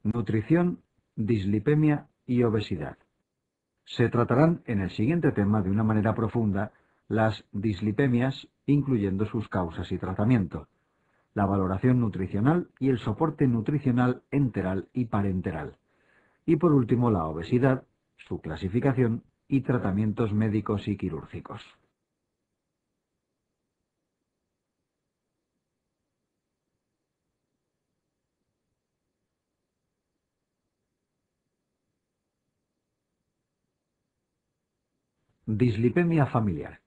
Nutrición, dislipemia y obesidad. Se tratarán en el siguiente tema de una manera profunda las dislipemias, incluyendo sus causas y tratamiento, la valoración nutricional y el soporte nutricional enteral y parenteral, y por último la obesidad, su clasificación y tratamientos médicos y quirúrgicos. Dislipemia familiar.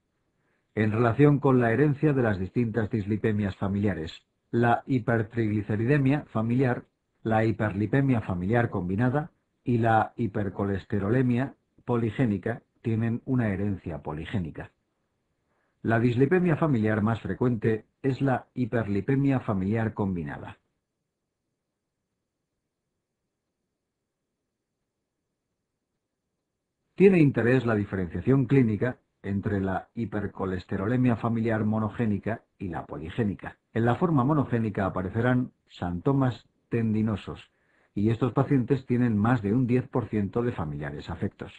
En relación con la herencia de las distintas dislipemias familiares, la hipertrigliceridemia familiar, la hiperlipemia familiar combinada y la hipercolesterolemia poligénica tienen una herencia poligénica. La dislipemia familiar más frecuente es la hiperlipemia familiar combinada. Tiene interés la diferenciación clínica entre la hipercolesterolemia familiar monogénica y la poligénica. En la forma monogénica aparecerán xantomas tendinosos, y estos pacientes tienen más de un 10% de familiares afectos.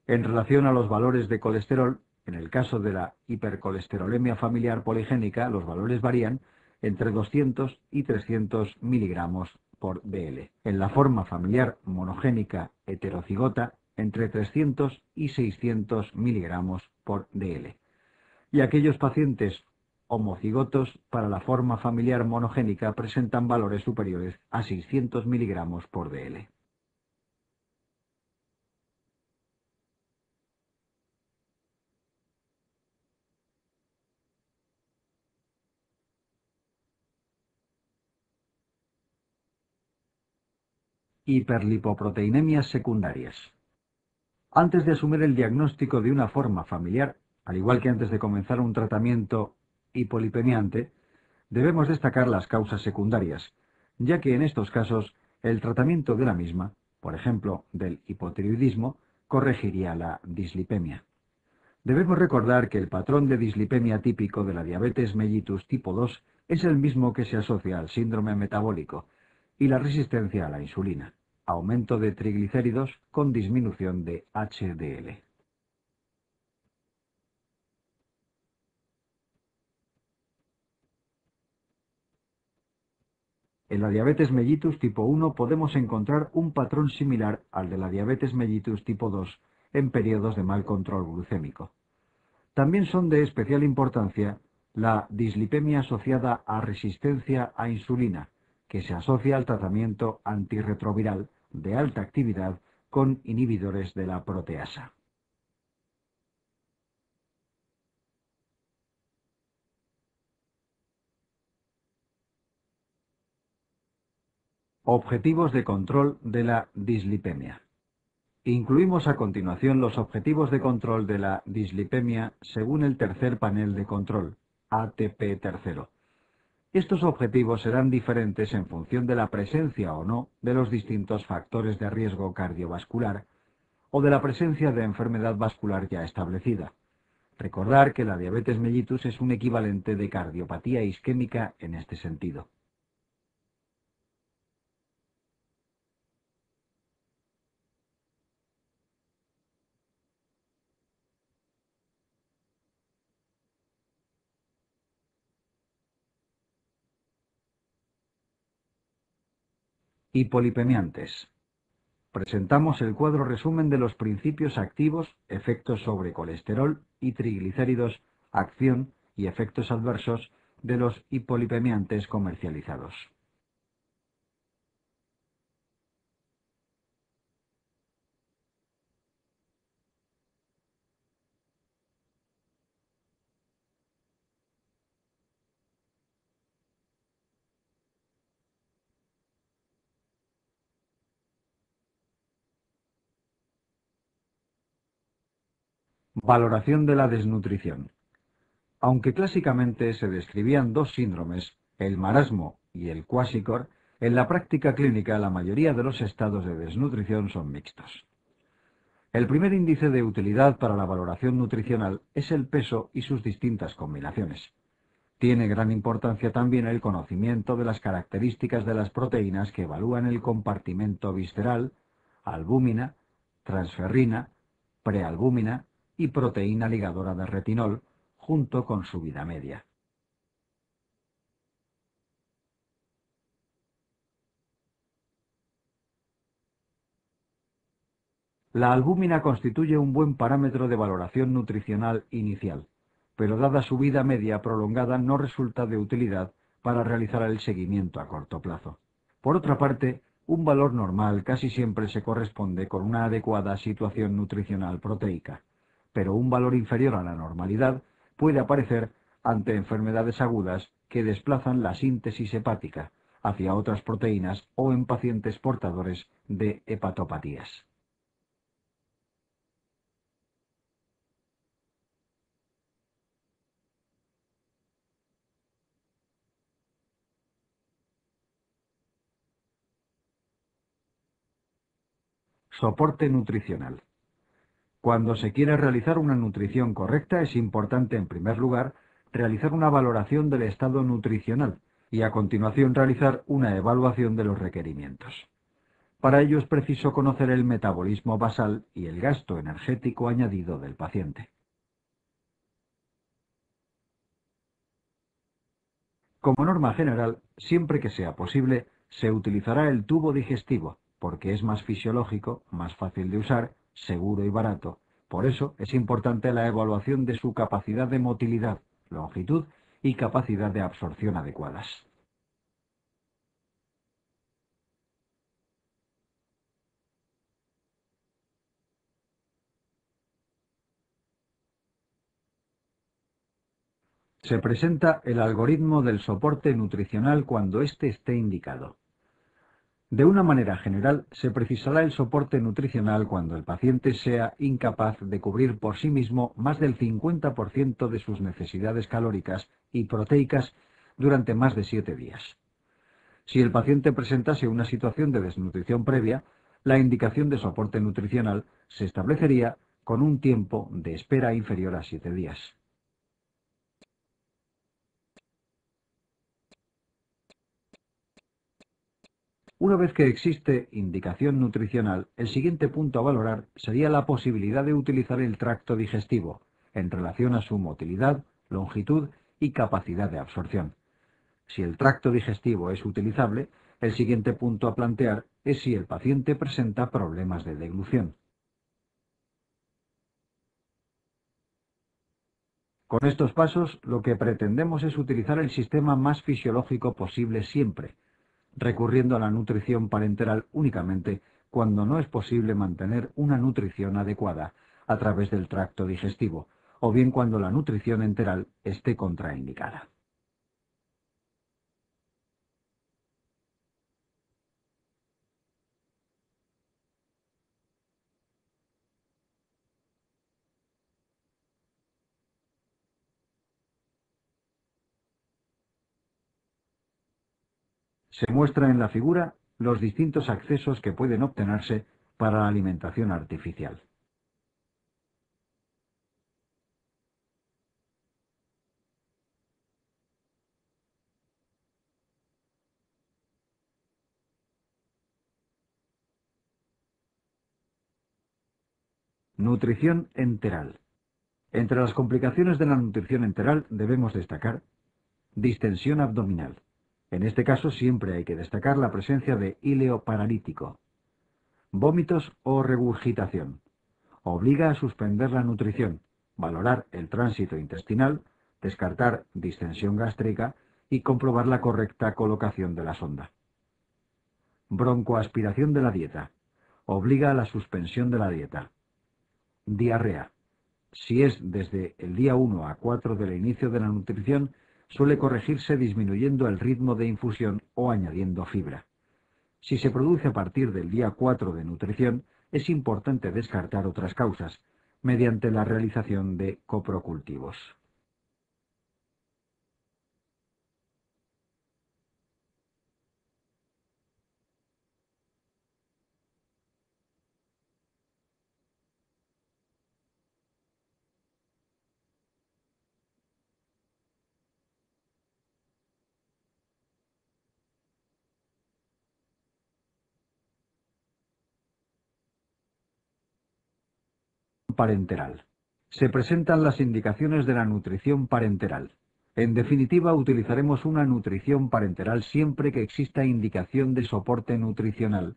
En relación a los valores de colesterol, en el caso de la hipercolesterolemia familiar poligénica, los valores varían entre 200 y 300 miligramos por dl. En la forma familiar monogénica heterocigota, entre 300 y 600 miligramos por dl. Y aquellos pacientes homocigotos para la forma familiar monogénica presentan valores superiores a 600 miligramos por dl. Hiperlipoproteinemias secundarias. Antes de asumir el diagnóstico de una forma familiar, al igual que antes de comenzar un tratamiento hipolipemiante, debemos destacar las causas secundarias, ya que en estos casos el tratamiento de la misma, por ejemplo, del hipotiroidismo, corregiría la dislipemia. Debemos recordar que el patrón de dislipemia típico de la diabetes mellitus tipo 2 es el mismo que se asocia al síndrome metabólico y la resistencia a la insulina, aumento de triglicéridos con disminución de HDL. En la diabetes mellitus tipo 1 podemos encontrar un patrón similar al de la diabetes mellitus tipo 2 en periodos de mal control glucémico. También son de especial importancia la dislipemia asociada a resistencia a insulina, que se asocia al tratamiento antirretroviral de alta actividad con inhibidores de la proteasa. Objetivos de control de la dislipemia. Incluimos a continuación los objetivos de control de la dislipemia según el tercer panel de control, ATP tercero. Estos objetivos serán diferentes en función de la presencia o no de los distintos factores de riesgo cardiovascular o de la presencia de enfermedad vascular ya establecida. Recordar que la diabetes mellitus es un equivalente de cardiopatía isquémica en este sentido. Hipolipemiantes. Presentamos el cuadro resumen de los principios activos, efectos sobre colesterol y triglicéridos, acción y efectos adversos de los hipolipemiantes comercializados. Valoración de la desnutrición. Aunque clásicamente se describían dos síndromes, el marasmo y el cuásicor, en la práctica clínica la mayoría de los estados de desnutrición son mixtos. El primer índice de utilidad para la valoración nutricional es el peso y sus distintas combinaciones. Tiene gran importancia también el conocimiento de las características de las proteínas que evalúan el compartimento visceral, albúmina, transferrina, prealbúmina y proteína ligadora de retinol, junto con su vida media. La albúmina constituye un buen parámetro de valoración nutricional inicial, pero dada su vida media prolongada no resulta de utilidad para realizar el seguimiento a corto plazo. Por otra parte, un valor normal casi siempre se corresponde con una adecuada situación nutricional proteica, pero un valor inferior a la normalidad puede aparecer ante enfermedades agudas que desplazan la síntesis hepática hacia otras proteínas o en pacientes portadores de hepatopatías. Soporte nutricional. Cuando se quiere realizar una nutrición correcta, es importante, en primer lugar, realizar una valoración del estado nutricional y a continuación realizar una evaluación de los requerimientos. Para ello es preciso conocer el metabolismo basal y el gasto energético añadido del paciente. Como norma general, siempre que sea posible, se utilizará el tubo digestivo, porque es más fisiológico, más fácil de usar, seguro y barato. Por eso es importante la evaluación de su capacidad de motilidad, longitud y capacidad de absorción adecuadas. Se presenta el algoritmo del soporte nutricional cuando éste esté indicado. De una manera general, se precisará el soporte nutricional cuando el paciente sea incapaz de cubrir por sí mismo más del 50% de sus necesidades calóricas y proteicas durante más de 7 días. Si el paciente presentase una situación de desnutrición previa, la indicación de soporte nutricional se establecería con un tiempo de espera inferior a 7 días. Una vez que existe indicación nutricional, el siguiente punto a valorar sería la posibilidad de utilizar el tracto digestivo en relación a su motilidad, longitud y capacidad de absorción. Si el tracto digestivo es utilizable, el siguiente punto a plantear es si el paciente presenta problemas de deglución. Con estos pasos, lo que pretendemos es utilizar el sistema más fisiológico posible siempre, recurriendo a la nutrición parenteral únicamente cuando no es posible mantener una nutrición adecuada a través del tracto digestivo, o bien cuando la nutrición enteral esté contraindicada. Se muestra en la figura los distintos accesos que pueden obtenerse para la alimentación artificial. Nutrición enteral. Entre las complicaciones de la nutrición enteral debemos destacar distensión abdominal. En este caso siempre hay que destacar la presencia de híleo paralítico, vómitos o regurgitación. Obliga a suspender la nutrición, valorar el tránsito intestinal, descartar distensión gástrica y comprobar la correcta colocación de la sonda. Broncoaspiración de la dieta. Obliga a la suspensión de la dieta. Diarrea. Si es desde el día 1 a 4 del inicio de la nutrición, suele corregirse disminuyendo el ritmo de infusión o añadiendo fibra. Si se produce a partir del día 4 de nutrición, es importante descartar otras causas, mediante la realización de coprocultivos. parenteral. Se presentan las indicaciones de la nutrición parenteral. En definitiva, utilizaremos una nutrición parenteral siempre que exista indicación de soporte nutricional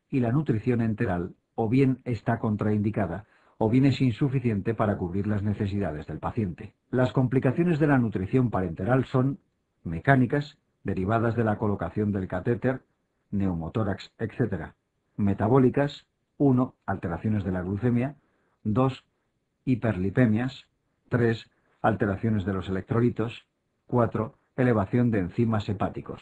y la nutrición enteral o bien está contraindicada o bien es insuficiente para cubrir las necesidades del paciente. Las complicaciones de la nutrición parenteral son mecánicas, derivadas de la colocación del catéter, neumotórax, etc. Metabólicas, 1. Alteraciones de la glucemia, 2. Hiperlipemias, 3. Alteraciones de los electrolitos, 4. Elevación de enzimas hepáticos.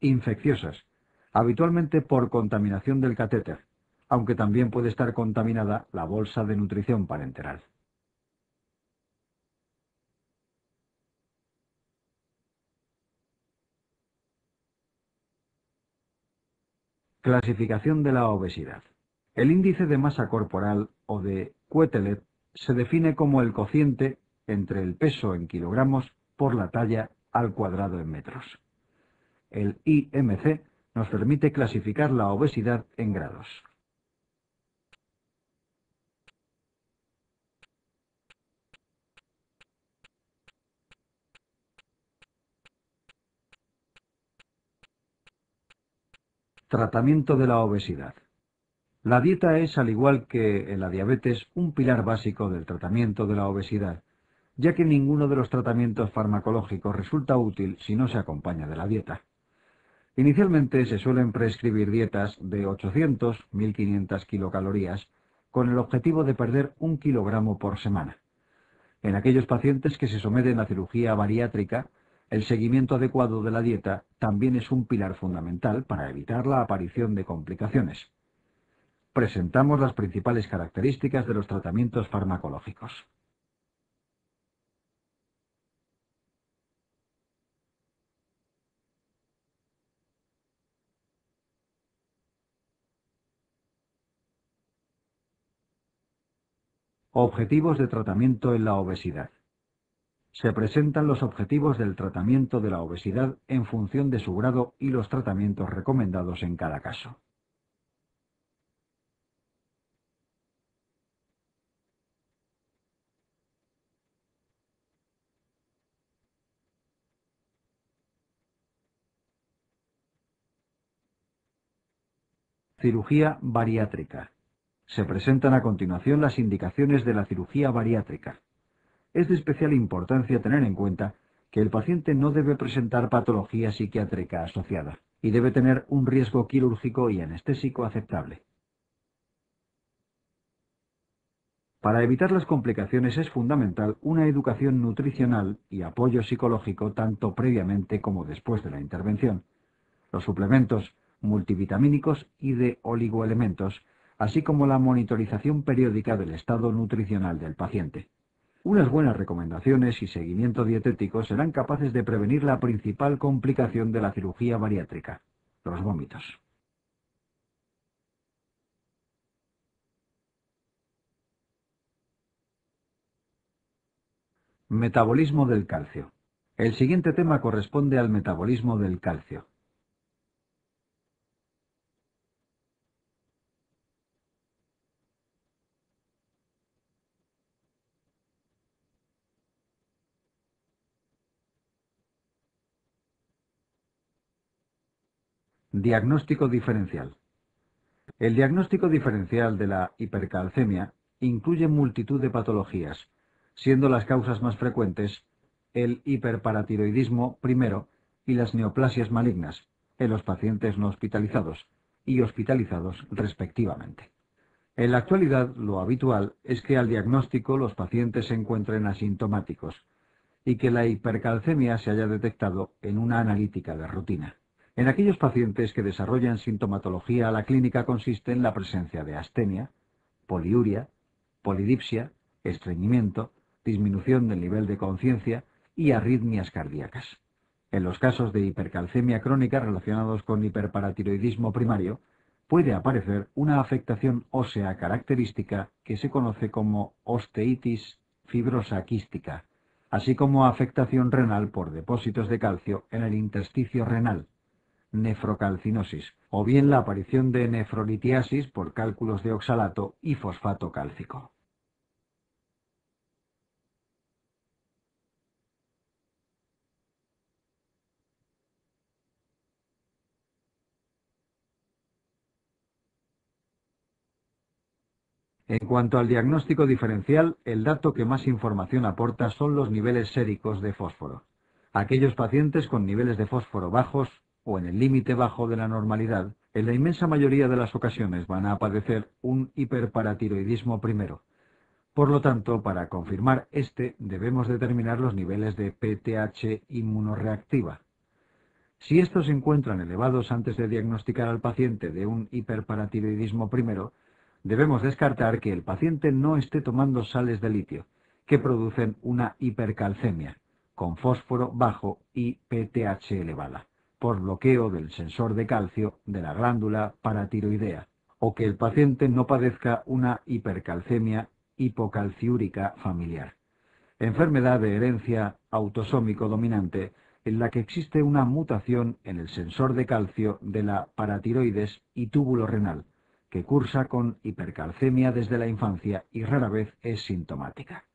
Infecciosas, habitualmente por contaminación del catéter, aunque también puede estar contaminada la bolsa de nutrición parenteral. Clasificación de la obesidad. El índice de masa corporal o de Quetelet se define como el cociente entre el peso en kilogramos por la talla al cuadrado en metros. El IMC nos permite clasificar la obesidad en grados. Tratamiento de la obesidad. La dieta es, al igual que en la diabetes, un pilar básico del tratamiento de la obesidad, ya que ninguno de los tratamientos farmacológicos resulta útil si no se acompaña de la dieta. Inicialmente se suelen prescribir dietas de 800-1500 kilocalorías con el objetivo de perder 1 kilogramo por semana. En aquellos pacientes que se someten a cirugía bariátrica, el seguimiento adecuado de la dieta también es un pilar fundamental para evitar la aparición de complicaciones. Presentamos las principales características de los tratamientos farmacológicos. Objetivos de tratamiento en la obesidad. Se presentan los objetivos del tratamiento de la obesidad en función de su grado y los tratamientos recomendados en cada caso. Cirugía bariátrica. Se presentan a continuación las indicaciones de la cirugía bariátrica. Es de especial importancia tener en cuenta que el paciente no debe presentar patología psiquiátrica asociada y debe tener un riesgo quirúrgico y anestésico aceptable. Para evitar las complicaciones es fundamental una educación nutricional y apoyo psicológico tanto previamente como después de la intervención. Los suplementos multivitamínicos y de oligoelementos, así como la monitorización periódica del estado nutricional del paciente. Unas buenas recomendaciones y seguimiento dietético serán capaces de prevenir la principal complicación de la cirugía bariátrica, los vómitos. Metabolismo del calcio. El siguiente tema corresponde al metabolismo del calcio. Diagnóstico diferencial. El diagnóstico diferencial de la hipercalcemia incluye multitud de patologías, siendo las causas más frecuentes el hiperparatiroidismo primero y las neoplasias malignas en los pacientes no hospitalizados y hospitalizados respectivamente. En la actualidad, lo habitual es que al diagnóstico los pacientes se encuentren asintomáticos y que la hipercalcemia se haya detectado en una analítica de rutina. En aquellos pacientes que desarrollan sintomatología, la clínica consiste en la presencia de astenia, poliuria, polidipsia, estreñimiento, disminución del nivel de conciencia y arritmias cardíacas. En los casos de hipercalcemia crónica relacionados con hiperparatiroidismo primario, puede aparecer una afectación ósea característica que se conoce como osteitis fibrosa quística, así como afectación renal por depósitos de calcio en el intersticio renal, nefrocalcinosis, o bien la aparición de nefrolitiasis por cálculos de oxalato y fosfato cálcico. En cuanto al diagnóstico diferencial, el dato que más información aporta son los niveles séricos de fósforo. Aquellos pacientes con niveles de fósforo bajos o en el límite bajo de la normalidad, en la inmensa mayoría de las ocasiones van a padecer un hiperparatiroidismo primero. Por lo tanto, para confirmar este, debemos determinar los niveles de PTH inmunoreactiva. Si estos se encuentran elevados antes de diagnosticar al paciente de un hiperparatiroidismo primero, debemos descartar que el paciente no esté tomando sales de litio, que producen una hipercalcemia, con fósforo bajo y PTH elevada, por bloqueo del sensor de calcio de la glándula paratiroidea, o que el paciente no padezca una hipercalcemia hipocalciúrica familiar, enfermedad de herencia autosómico dominante en la que existe una mutación en el sensor de calcio de la paratiroides y túbulo renal, que cursa con hipercalcemia desde la infancia y rara vez es sintomática.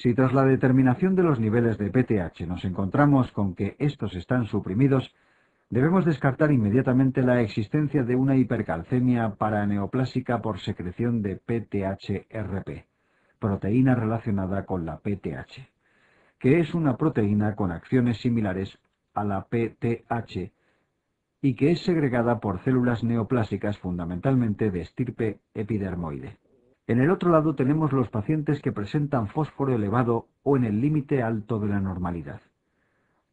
Si tras la determinación de los niveles de PTH nos encontramos con que estos están suprimidos, debemos descartar inmediatamente la existencia de una hipercalcemia paraneoplásica por secreción de PTH-RP, proteína relacionada con la PTH, que es una proteína con acciones similares a la PTH y que es segregada por células neoplásicas fundamentalmente de estirpe epidermoide. En el otro lado tenemos los pacientes que presentan fósforo elevado o en el límite alto de la normalidad.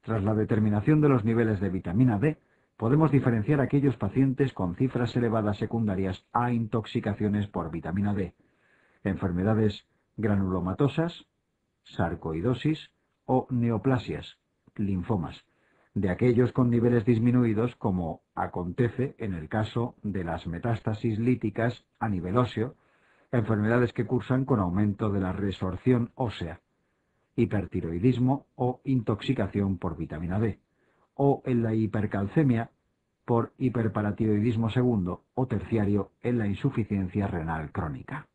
Tras la determinación de los niveles de vitamina D, podemos diferenciar aquellos pacientes con cifras elevadas secundarias a intoxicaciones por vitamina D, enfermedades granulomatosas, sarcoidosis o neoplasias, linfomas, de aquellos con niveles disminuidos como acontece en el caso de las metástasis líticas a nivel óseo, enfermedades que cursan con aumento de la resorción ósea, hipertiroidismo o intoxicación por vitamina D, o en la hipercalcemia por hiperparatiroidismo segundo o terciario en la insuficiencia renal crónica.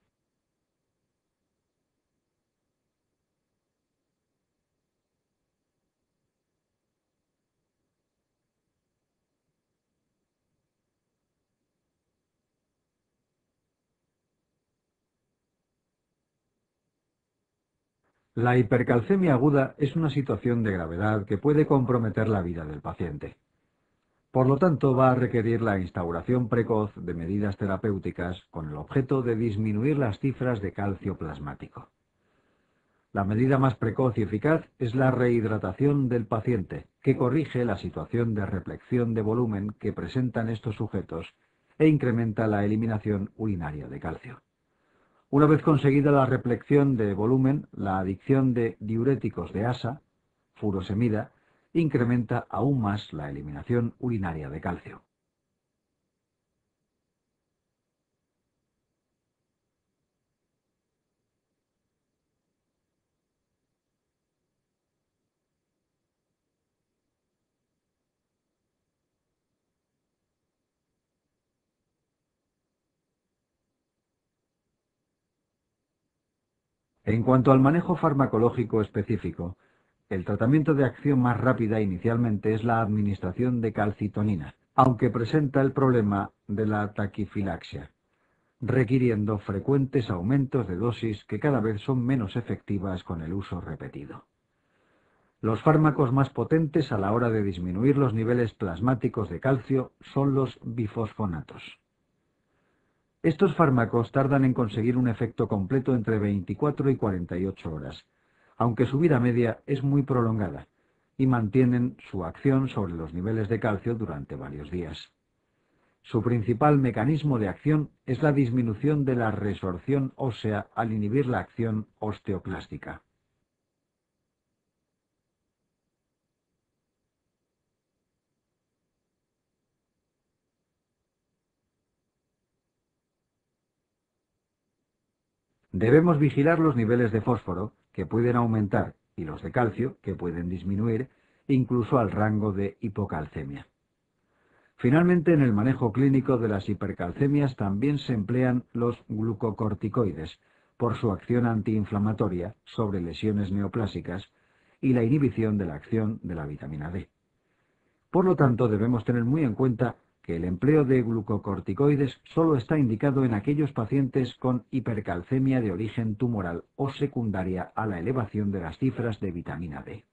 La hipercalcemia aguda es una situación de gravedad que puede comprometer la vida del paciente. Por lo tanto, va a requerir la instauración precoz de medidas terapéuticas con el objeto de disminuir las cifras de calcio plasmático. La medida más precoz y eficaz es la rehidratación del paciente, que corrige la situación de repleción de volumen que presentan estos sujetos e incrementa la eliminación urinaria de calcio. Una vez conseguida la repleción de volumen, la adicción de diuréticos de asa, furosemida, incrementa aún más la eliminación urinaria de calcio. En cuanto al manejo farmacológico específico, el tratamiento de acción más rápida inicialmente es la administración de calcitonina, aunque presenta el problema de la taquifilaxia, requiriendo frecuentes aumentos de dosis que cada vez son menos efectivas con el uso repetido. Los fármacos más potentes a la hora de disminuir los niveles plasmáticos de calcio son los bifosfonatos. Estos fármacos tardan en conseguir un efecto completo entre 24 y 48 horas, aunque su vida media es muy prolongada, y mantienen su acción sobre los niveles de calcio durante varios días. Su principal mecanismo de acción es la disminución de la resorción ósea al inhibir la acción osteoclástica. Debemos vigilar los niveles de fósforo, que pueden aumentar, y los de calcio, que pueden disminuir, incluso al rango de hipocalcemia. Finalmente, en el manejo clínico de las hipercalcemias también se emplean los glucocorticoides, por su acción antiinflamatoria sobre lesiones neoplásicas y la inhibición de la acción de la vitamina D. Por lo tanto, debemos tener muy en cuenta que el empleo de glucocorticoides solo está indicado en aquellos pacientes con hipercalcemia de origen tumoral o secundaria a la elevación de las cifras de vitamina D.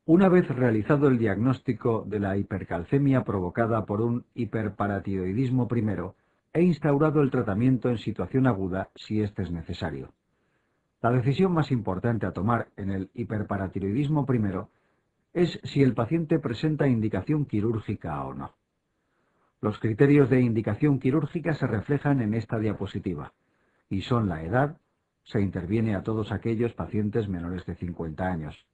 Una vez realizado el diagnóstico de la hipercalcemia provocada por un hiperparatiroidismo primero, he instaurado el tratamiento en situación aguda si éste es necesario. La decisión más importante a tomar en el hiperparatiroidismo primero es si el paciente presenta indicación quirúrgica o no. Los criterios de indicación quirúrgica se reflejan en esta diapositiva y son la edad, se interviene a todos aquellos pacientes menores de 50 años.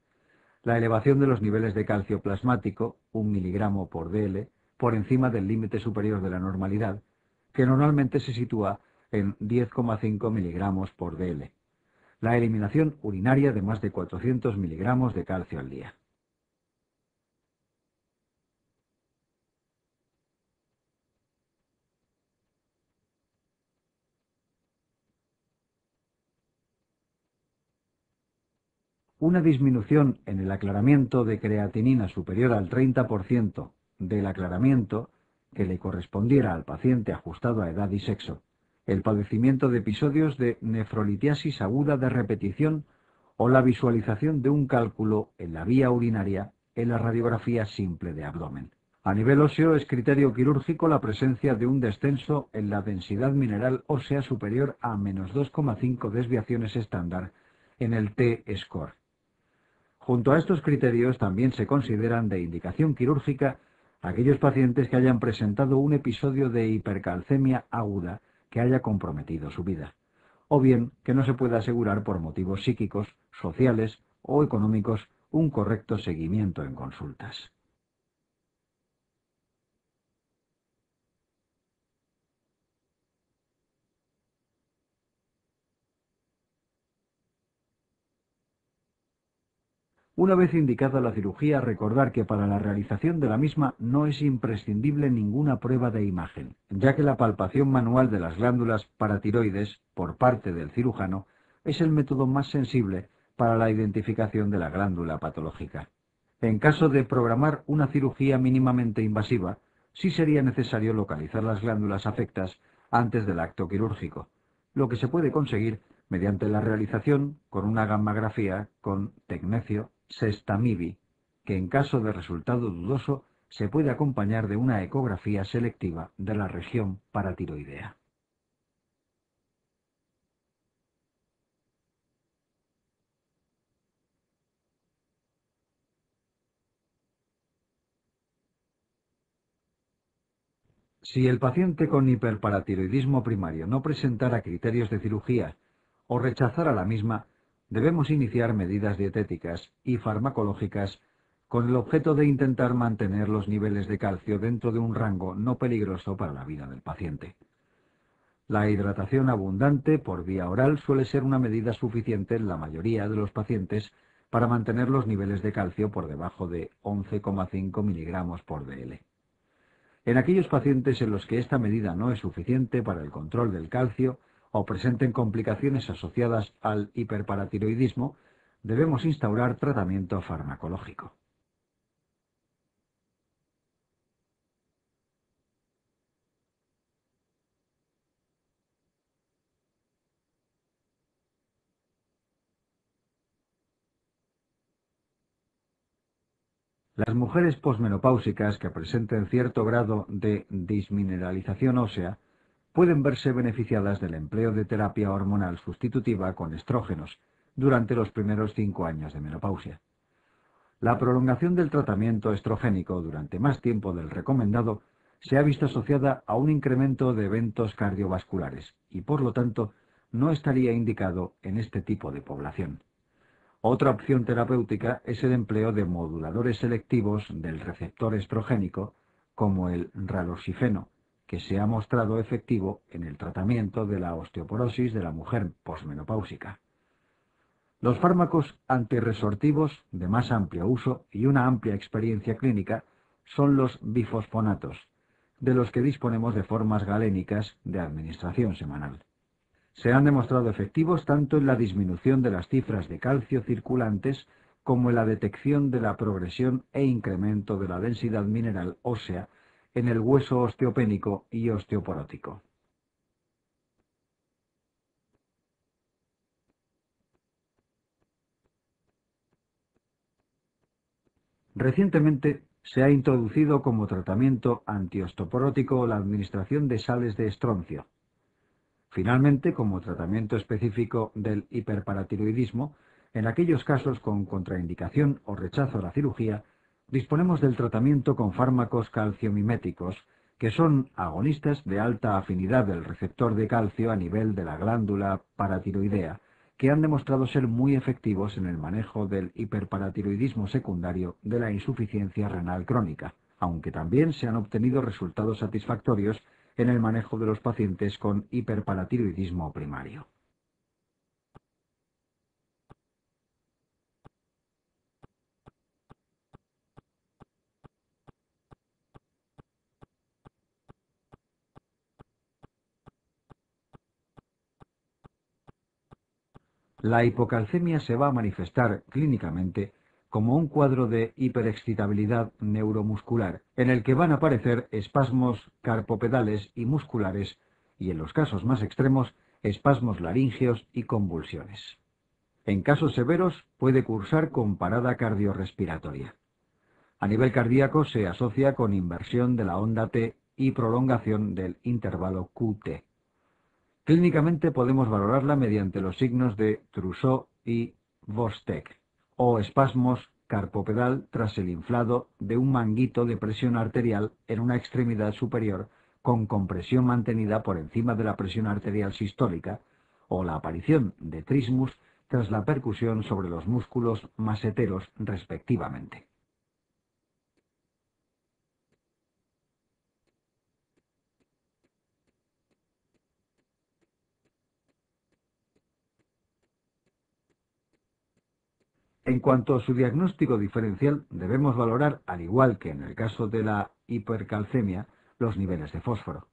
La elevación de los niveles de calcio plasmático, 1 miligramo por dl, por encima del límite superior de la normalidad, que normalmente se sitúa en 10,5 miligramos por dl. La eliminación urinaria de más de 400 miligramos de calcio al día. Una disminución en el aclaramiento de creatinina superior al 30% del aclaramiento que le correspondiera al paciente ajustado a edad y sexo, el padecimiento de episodios de nefrolitiasis aguda de repetición o la visualización de un cálculo en la vía urinaria en la radiografía simple de abdomen. A nivel óseo es criterio quirúrgico la presencia de un descenso en la densidad mineral ósea superior a menos 2,5 desviaciones estándar en el T-score. Junto a estos criterios también se consideran de indicación quirúrgica aquellos pacientes que hayan presentado un episodio de hipercalcemia aguda que haya comprometido su vida, o bien que no se pueda asegurar por motivos psíquicos, sociales o económicos un correcto seguimiento en consultas. Una vez indicada la cirugía, recordar que para la realización de la misma no es imprescindible ninguna prueba de imagen, ya que la palpación manual de las glándulas paratiroides por parte del cirujano es el método más sensible para la identificación de la glándula patológica. En caso de programar una cirugía mínimamente invasiva, sí sería necesario localizar las glándulas afectas antes del acto quirúrgico, lo que se puede conseguir mediante la realización con una gammagrafía con tecnecio sestamibi, que en caso de resultado dudoso se puede acompañar de una ecografía selectiva de la región paratiroidea. Si el paciente con hiperparatiroidismo primario no presentara criterios de cirugía o rechazara la misma, debemos iniciar medidas dietéticas y farmacológicas con el objeto de intentar mantener los niveles de calcio dentro de un rango no peligroso para la vida del paciente. La hidratación abundante por vía oral suele ser una medida suficiente en la mayoría de los pacientes para mantener los niveles de calcio por debajo de 11,5 miligramos por dl. En aquellos pacientes en los que esta medida no es suficiente para el control del calcio o presenten complicaciones asociadas al hiperparatiroidismo, debemos instaurar tratamiento farmacológico. Las mujeres posmenopáusicas que presenten cierto grado de dismineralización ósea pueden verse beneficiadas del empleo de terapia hormonal sustitutiva con estrógenos durante los primeros 5 años de menopausia. La prolongación del tratamiento estrogénico durante más tiempo del recomendado se ha visto asociada a un incremento de eventos cardiovasculares y, por lo tanto, no estaría indicado en este tipo de población. Otra opción terapéutica es el empleo de moduladores selectivos del receptor estrogénico, como el raloxifeno, que se ha mostrado efectivo en el tratamiento de la osteoporosis de la mujer posmenopáusica. Los fármacos antirresortivos de más amplio uso y una amplia experiencia clínica son los bifosfonatos, de los que disponemos de formas galénicas de administración semanal. Se han demostrado efectivos tanto en la disminución de las cifras de calcio circulantes como en la detección de la progresión e incremento de la densidad mineral ósea en el hueso osteopénico y osteoporótico. Recientemente se ha introducido como tratamiento antiosteoporótico la administración de sales de estroncio. Finalmente, como tratamiento específico del hiperparatiroidismo, en aquellos casos con contraindicación o rechazo a la cirugía, disponemos del tratamiento con fármacos calciomiméticos, que son agonistas de alta afinidad del receptor de calcio a nivel de la glándula paratiroidea, que han demostrado ser muy efectivos en el manejo del hiperparatiroidismo secundario de la insuficiencia renal crónica, aunque también se han obtenido resultados satisfactorios en el manejo de los pacientes con hiperparatiroidismo primario. La hipocalcemia se va a manifestar clínicamente como un cuadro de hiperexcitabilidad neuromuscular, en el que van a aparecer espasmos carpopedales y musculares y, en los casos más extremos, espasmos laríngeos y convulsiones. En casos severos puede cursar con parada cardiorrespiratoria. A nivel cardíaco se asocia con inversión de la onda T y prolongación del intervalo QT. Clínicamente podemos valorarla mediante los signos de Trousseau y Vostek, o espasmos carpopedal tras el inflado de un manguito de presión arterial en una extremidad superior con compresión mantenida por encima de la presión arterial sistólica, o la aparición de trismus tras la percusión sobre los músculos maseteros respectivamente. En cuanto a su diagnóstico diferencial, debemos valorar, al igual que en el caso de la hipercalcemia, los niveles de fósforo.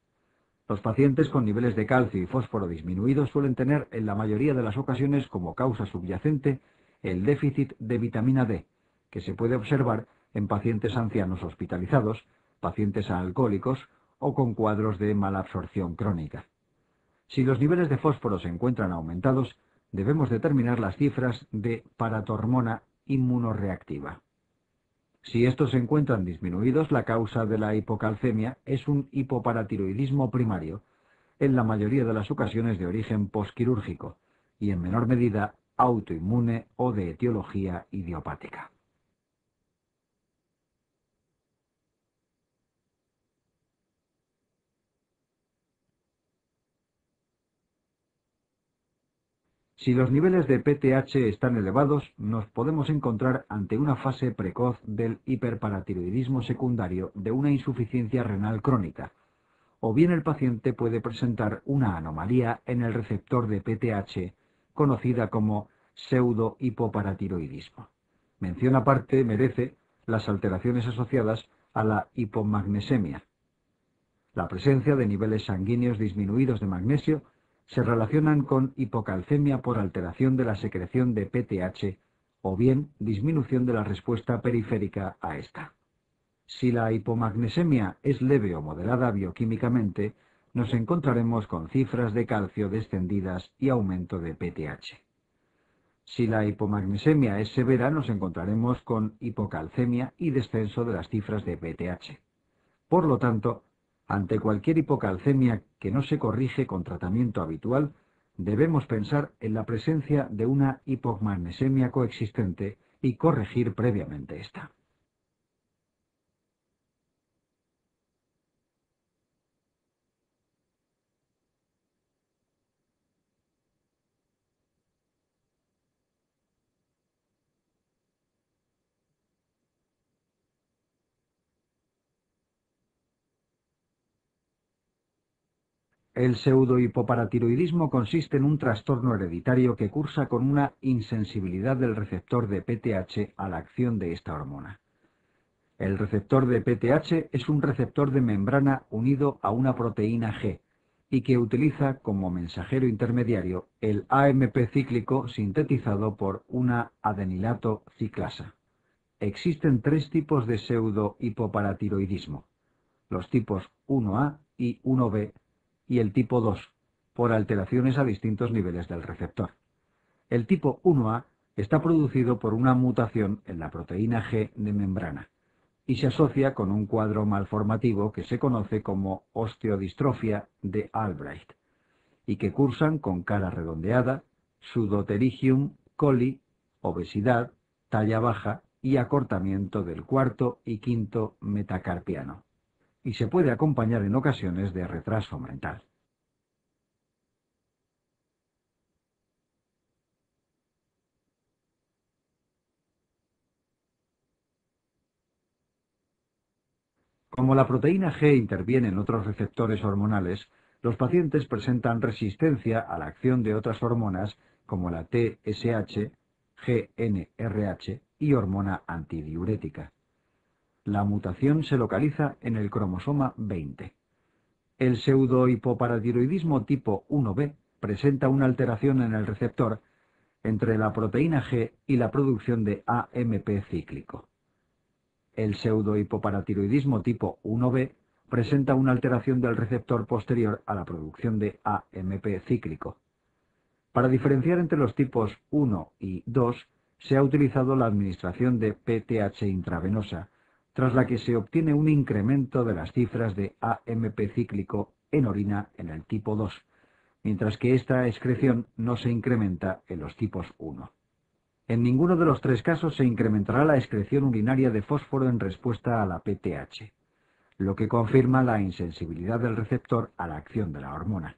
Los pacientes con niveles de calcio y fósforo disminuidos suelen tener en la mayoría de las ocasiones como causa subyacente el déficit de vitamina D, que se puede observar en pacientes ancianos hospitalizados, pacientes alcohólicos o con cuadros de malabsorción crónica. Si los niveles de fósforo se encuentran aumentados, debemos determinar las cifras de paratormona inmunorreactiva. Si estos se encuentran disminuidos, la causa de la hipocalcemia es un hipoparatiroidismo primario, en la mayoría de las ocasiones de origen posquirúrgico, y en menor medida autoinmune o de etiología idiopática. Si los niveles de PTH están elevados, nos podemos encontrar ante una fase precoz del hiperparatiroidismo secundario de una insuficiencia renal crónica, o bien el paciente puede presentar una anomalía en el receptor de PTH, conocida como pseudohipoparatiroidismo. Mención aparte merece las alteraciones asociadas a la hipomagnesemia. La presencia de niveles sanguíneos disminuidos de magnesio se relacionan con hipocalcemia por alteración de la secreción de PTH o bien disminución de la respuesta periférica a esta. Si la hipomagnesemia es leve o moderada bioquímicamente, nos encontraremos con cifras de calcio descendidas y aumento de PTH. Si la hipomagnesemia es severa, nos encontraremos con hipocalcemia y descenso de las cifras de PTH. Por lo tanto, ante cualquier hipocalcemia que no se corrige con tratamiento habitual, debemos pensar en la presencia de una hipomagnesemia coexistente y corregir previamente esta. El pseudohipoparatiroidismo consiste en un trastorno hereditario que cursa con una insensibilidad del receptor de PTH a la acción de esta hormona. El receptor de PTH es un receptor de membrana unido a una proteína G y que utiliza como mensajero intermediario el AMP cíclico sintetizado por una adenilato ciclasa. Existen tres tipos de pseudohipoparatiroidismo: los tipos 1A y 1B y el tipo 2, por alteraciones a distintos niveles del receptor. El tipo 1A está producido por una mutación en la proteína G de membrana y se asocia con un cuadro malformativo que se conoce como osteodistrofia de Albright y que cursan con cara redondeada, pseudopterygium, coli, obesidad, talla baja y acortamiento del cuarto y quinto metacarpiano, y se puede acompañar en ocasiones de retraso mental. Como la proteína G interviene en otros receptores hormonales, los pacientes presentan resistencia a la acción de otras hormonas como la TSH, GnRH y hormona antidiurética. La mutación se localiza en el cromosoma 20. El pseudohipoparatiroidismo tipo 1B presenta una alteración en el receptor entre la proteína G y la producción de AMP cíclico. El pseudohipoparatiroidismo tipo 1B presenta una alteración del receptor posterior a la producción de AMP cíclico. Para diferenciar entre los tipos 1 y 2, se ha utilizado la administración de PTH intravenosa, tras la que se obtiene un incremento de las cifras de AMP cíclico en orina en el tipo 2, mientras que esta excreción no se incrementa en los tipos 1. En ninguno de los tres casos se incrementará la excreción urinaria de fósforo en respuesta a la PTH, lo que confirma la insensibilidad del receptor a la acción de la hormona.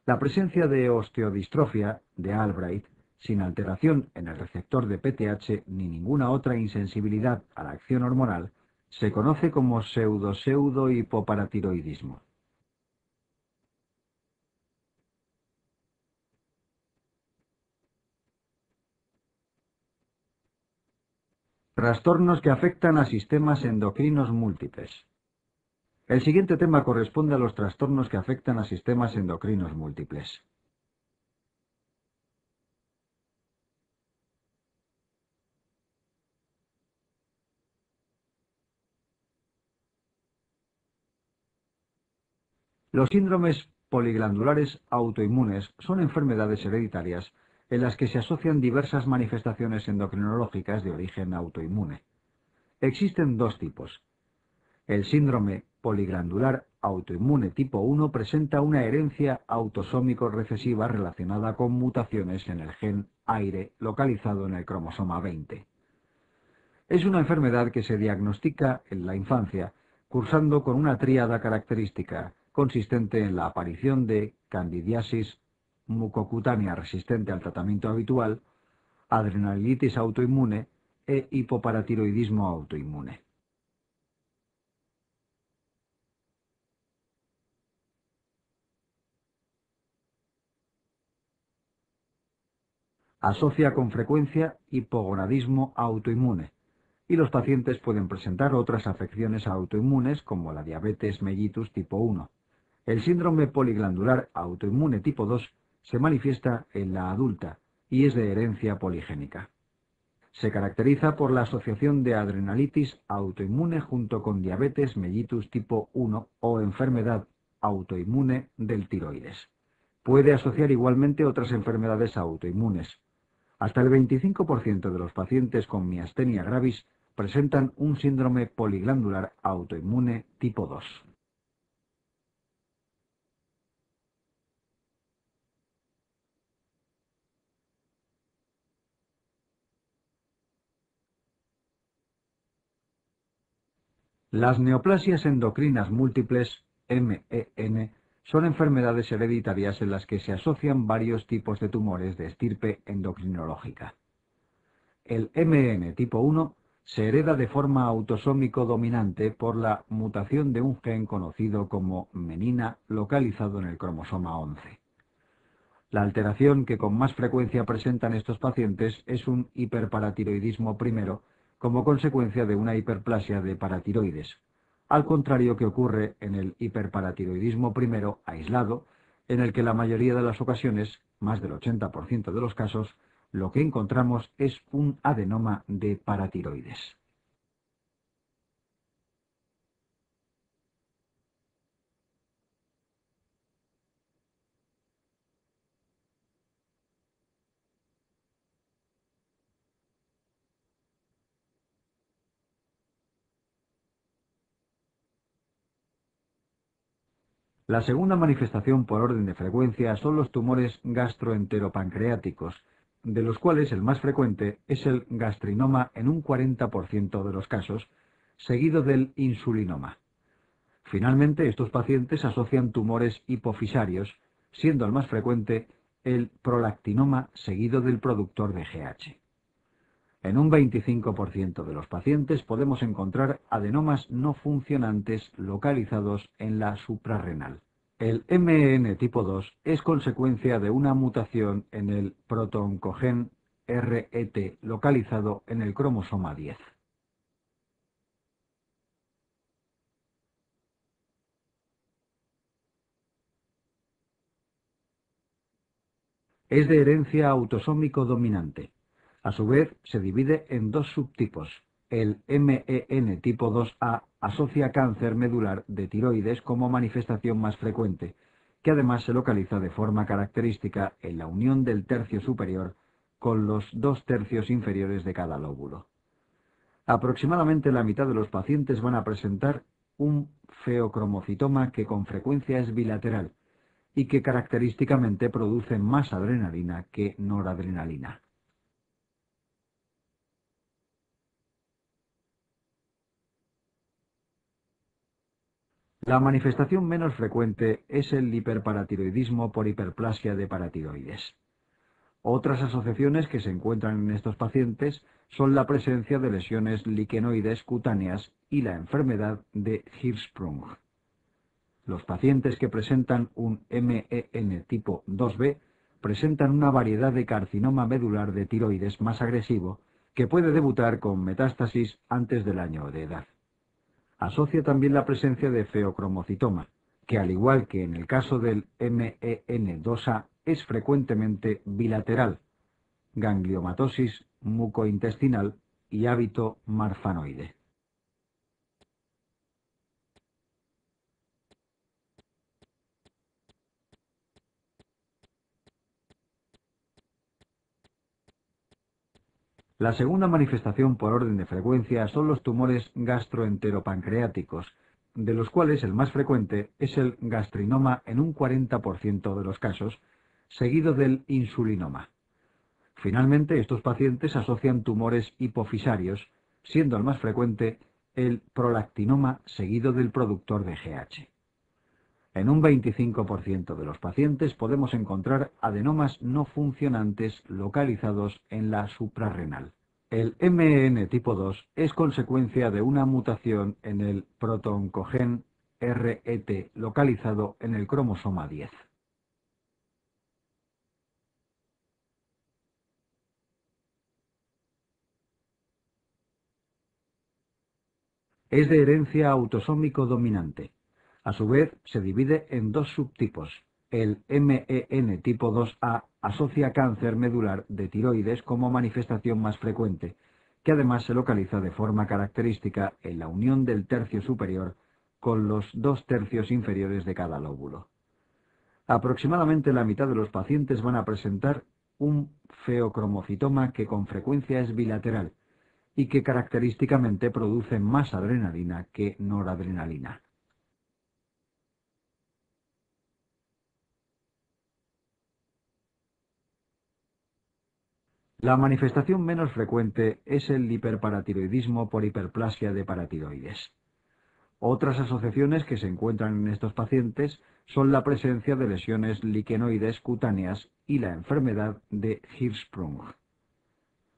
La presencia de osteodistrofia de Albright, sin alteración en el receptor de PTH ni ninguna otra insensibilidad a la acción hormonal, se conoce como pseudo-hipoparatiroidismo. Trastornos que afectan a sistemas endocrinos múltiples. El siguiente tema corresponde a los trastornos que afectan a sistemas endocrinos múltiples. Los síndromes poliglandulares autoinmunes son enfermedades hereditarias en las que se asocian diversas manifestaciones endocrinológicas de origen autoinmune. Existen dos tipos. El síndrome poliglandular autoinmune tipo 1 presenta una herencia autosómico recesiva relacionada con mutaciones en el gen AIRE localizado en el cromosoma 20. Es una enfermedad que se diagnostica en la infancia, cursando con una tríada característica, consistente en la aparición de candidiasis mucocutánea resistente al tratamiento habitual, adrenalitis autoinmune e hipoparatiroidismo autoinmune. Asocia con frecuencia hipogonadismo autoinmune, y los pacientes pueden presentar otras afecciones autoinmunes como la diabetes mellitus tipo 1. El síndrome poliglandular autoinmune tipo 2 se manifiesta en la adulta y es de herencia poligénica. Se caracteriza por la asociación de adrenalitis autoinmune junto con diabetes mellitus tipo 1 o enfermedad autoinmune del tiroides. Puede asociar igualmente otras enfermedades autoinmunes. Hasta el 25% de los pacientes con miastenia gravis presentan un síndrome poliglandular autoinmune tipo 2. Las neoplasias endocrinas múltiples, MEN, son enfermedades hereditarias en las que se asocian varios tipos de tumores de estirpe endocrinológica. El MEN tipo 1 se hereda de forma autosómico dominante por la mutación de un gen conocido como menina localizado en el cromosoma 11. La alteración que con más frecuencia presentan estos pacientes es un hiperparatiroidismo primero como consecuencia de una hiperplasia de paratiroides, al contrario que ocurre en el hiperparatiroidismo primero aislado, en el que la mayoría de las ocasiones, más del 80% de los casos, lo que encontramos es un adenoma de paratiroides. La segunda manifestación por orden de frecuencia son los tumores gastroenteropancreáticos, de los cuales el más frecuente es el gastrinoma en un 40% de los casos, seguido del insulinoma. Finalmente, estos pacientes asocian tumores hipofisarios, siendo el más frecuente el prolactinoma seguido del productor de GH. En un 25% de los pacientes podemos encontrar adenomas no funcionantes localizados en la suprarrenal. El MEN tipo 2 es consecuencia de una mutación en el protooncogen RET localizado en el cromosoma 10. Es de herencia autosómico dominante. A su vez, se divide en dos subtipos. El MEN tipo 2A asocia cáncer medular de tiroides como manifestación más frecuente, que además se localiza de forma característica en la unión del tercio superior con los dos tercios inferiores de cada lóbulo. Aproximadamente la mitad de los pacientes van a presentar un feocromocitoma que con frecuencia es bilateral y que característicamente produce más adrenalina que noradrenalina. La manifestación menos frecuente es el hiperparatiroidismo por hiperplasia de paratiroides. Otras asociaciones que se encuentran en estos pacientes son la presencia de lesiones liquenoides cutáneas y la enfermedad de Hirschsprung. Los pacientes que presentan un MEN tipo 2B presentan una variedad de carcinoma medular de tiroides más agresivo que puede debutar con metástasis antes del año de edad. Asocia también la presencia de feocromocitoma, que al igual que en el caso del MEN2A es frecuentemente bilateral, gangliomatosis mucointestinal y hábito marfanoide. La segunda manifestación por orden de frecuencia son los tumores gastroenteropancreáticos, de los cuales el más frecuente es el gastrinoma en un 40% de los casos, seguido del insulinoma. Finalmente, estos pacientes asocian tumores hipofisarios, siendo el más frecuente el prolactinoma seguido del productor de GH. En un 25% de los pacientes podemos encontrar adenomas no funcionantes localizados en la suprarrenal. El MEN tipo 2 es consecuencia de una mutación en el protooncogen RET localizado en el cromosoma 10. Es de herencia autosómico dominante. A su vez, se divide en dos subtipos. El MEN tipo 2A asocia cáncer medular de tiroides como manifestación más frecuente, que además se localiza de forma característica en la unión del tercio superior con los dos tercios inferiores de cada lóbulo. Aproximadamente la mitad de los pacientes van a presentar un feocromocitoma que con frecuencia es bilateral y que característicamente produce más adrenalina que noradrenalina. La manifestación menos frecuente es el hiperparatiroidismo por hiperplasia de paratiroides. Otras asociaciones que se encuentran en estos pacientes son la presencia de lesiones liquenoides cutáneas y la enfermedad de Hirschsprung.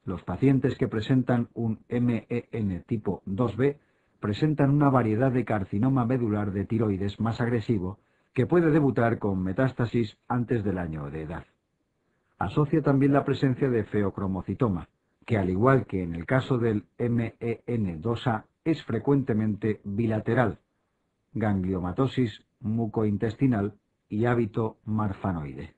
Los pacientes que presentan un MEN tipo 2B presentan una variedad de carcinoma medular de tiroides más agresivo que puede debutar con metástasis antes del año de edad. Asocia también la presencia de feocromocitoma, que al igual que en el caso del MEN2A es frecuentemente bilateral, gangliomatosis mucointestinal y hábito marfanoide.